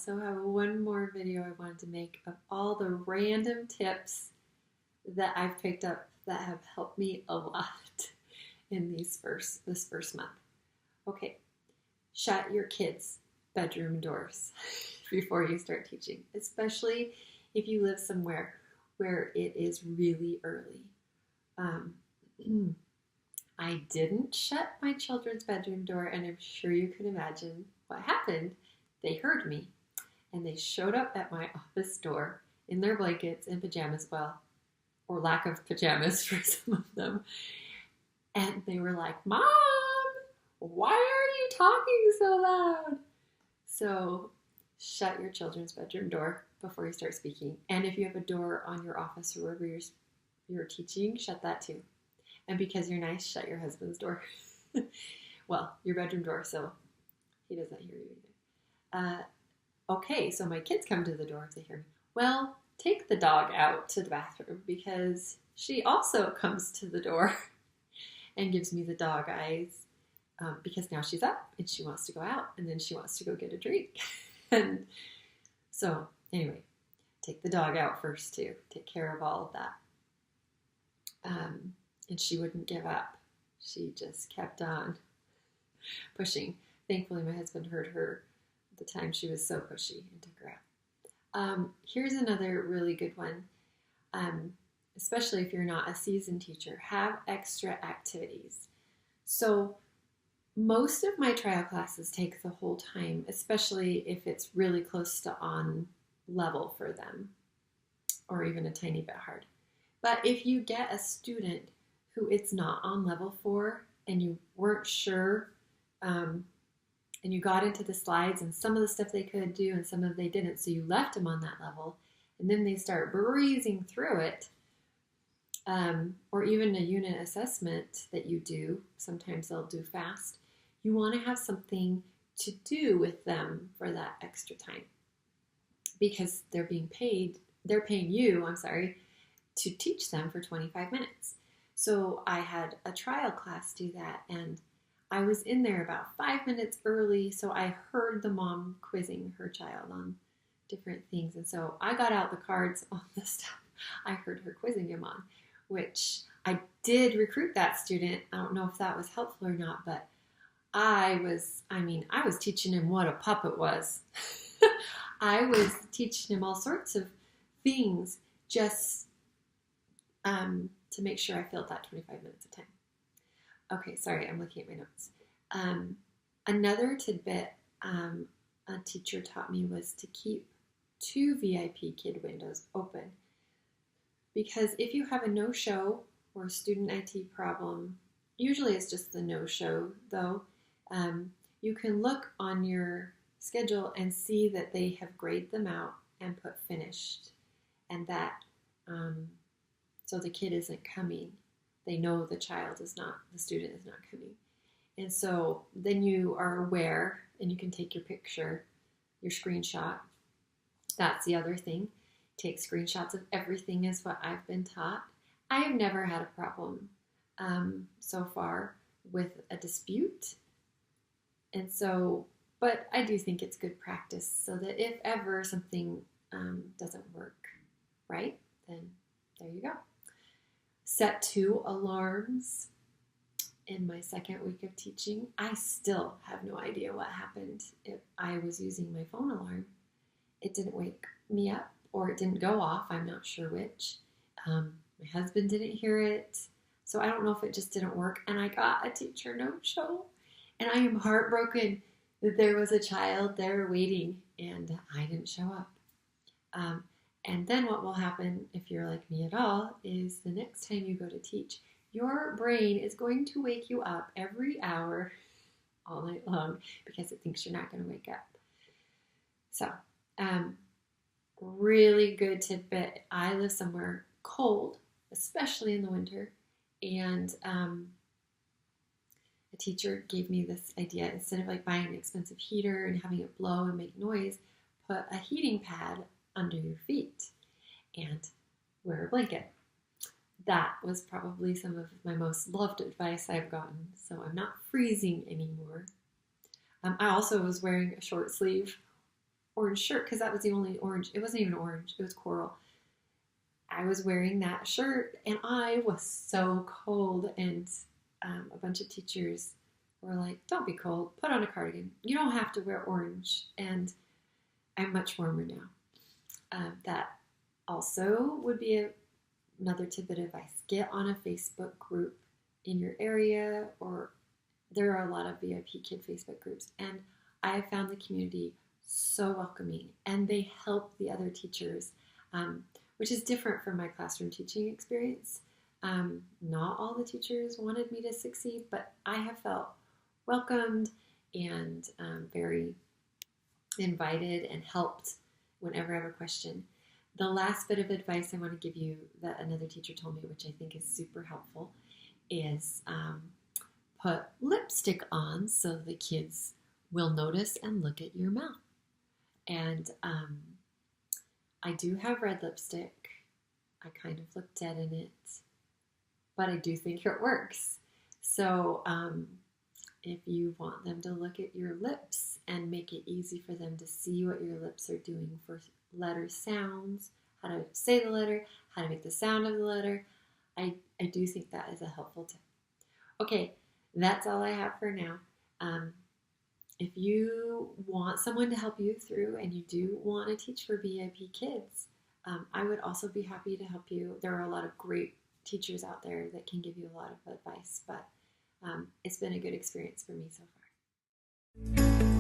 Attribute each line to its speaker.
Speaker 1: also have one more video I wanted to make of all the random tips that I've picked up that have helped me a lot in this first month. Okay, shut your kids' bedroom doors before you start teaching, especially if you live somewhere where it is really early. I didn't shut my children's bedroom door, and I'm sure you can imagine what happened. They heard me, and they showed up at my office door in their blankets and pajamas, well, or lack of pajamas for some of them. And they were like, "Mom, why are you talking so loud?" So shut your children's bedroom door before you start speaking. And if you have a door on your office or wherever you're teaching, shut that too. And because you're nice, shut your husband's door. Well, your bedroom door, so he doesn't hear you either. Okay, so my kids come to the door if they hear me. Well, take the dog out to the bathroom because she also comes to the door and gives me the dog eyes because now she's up and she wants to go out and then she wants to go get a drink. And so anyway, take the dog out first too. Take care of all of that. And she wouldn't give up. She just kept on pushing. Thankfully, my husband heard her the time she was so pushy and took her out. Here's another really good one. Especially if you're not a seasoned teacher, have extra activities. So most of my trial classes take the whole time, especially if it's really close to on level for them, or even a tiny bit hard. But if you get a student who it's not on level for, and you weren't sure, and you got into the slides and some of the stuff they could do and some of they didn't, so you left them on that level, and then they start breezing through it, or even a unit assessment that you do, sometimes they'll do fast, you want to have something to do with them for that extra time because they're paying you, to teach them for 25 minutes. So I had a trial class do that, and I was in there about 5 minutes early, so I heard the mom quizzing her child on different things, and so I got out the cards on the stuff I heard her quizzing him on, which I did recruit that student. I don't know if that was helpful or not, but I was teaching him what a puppet was. I was teaching him all sorts of things just to make sure I filled that 25 minutes of time. Okay, sorry, I'm looking at my notes. Another tidbit a teacher taught me was to keep 2 VIPKID windows open. Because if you have a no-show or a student IT problem, usually it's just the no-show though, you can look on your schedule and see that they have graded them out and put finished. And that, so the kid isn't coming. They know the student is not coming. And so then you are aware and you can take your picture, your screenshot. That's the other thing. Take screenshots of everything is what I've been taught. I have never had a problem so far with a dispute. And so, but I do think it's good practice so that if ever something doesn't work right, then there you go. Set 2 alarms in my second week of teaching. I still have no idea what happened. If I was using my phone alarm, it didn't wake me up or it didn't go off. I'm not sure which. My husband didn't hear it. So I don't know if it just didn't work. And I got a teacher no-show. And I am heartbroken that there was a child there waiting and I didn't show up. And then what will happen if you're like me at all is the next time you go to teach, your brain is going to wake you up every hour all night long because it thinks you're not going to wake up. So, really good tidbit. I live somewhere cold, especially in the winter, and a teacher gave me this idea. Instead of like buying an expensive heater and having it blow and make noise, put a heating pad under your feet and wear a blanket. That was probably some of my most loved advice I've gotten, so I'm not freezing anymore. I also was wearing a short sleeve orange shirt because that was the only orange. It wasn't even orange. It was coral. I was wearing that shirt and I was so cold, and a bunch of teachers were like, don't be cold, put on a cardigan. You don't have to wear orange. And I'm much warmer now. That also would be another tidbit of advice. Get on a Facebook group in your area, or there are a lot of VIPKID Facebook groups, and I have found the community so welcoming, and they help the other teachers, which is different from my classroom teaching experience. Not all the teachers wanted me to succeed, but I have felt welcomed and very invited and helped whenever I have a question. The last bit of advice I want to give you that another teacher told me, which I think is super helpful, is put lipstick on so the kids will notice and look at your mouth. And I do have red lipstick. I kind of look dead in it, but I do think it works. So if you want them to look at your lips and make it easy for them to see what your lips are doing for letter sounds, how to say the letter, how to make the sound of the letter, I do think that is a helpful tip. Okay, that's all I have for now. If you want someone to help you through and you do want to teach for VIPKIDs, I would also be happy to help you. There are a lot of great teachers out there that can give you a lot of advice, but it's been a good experience for me so far.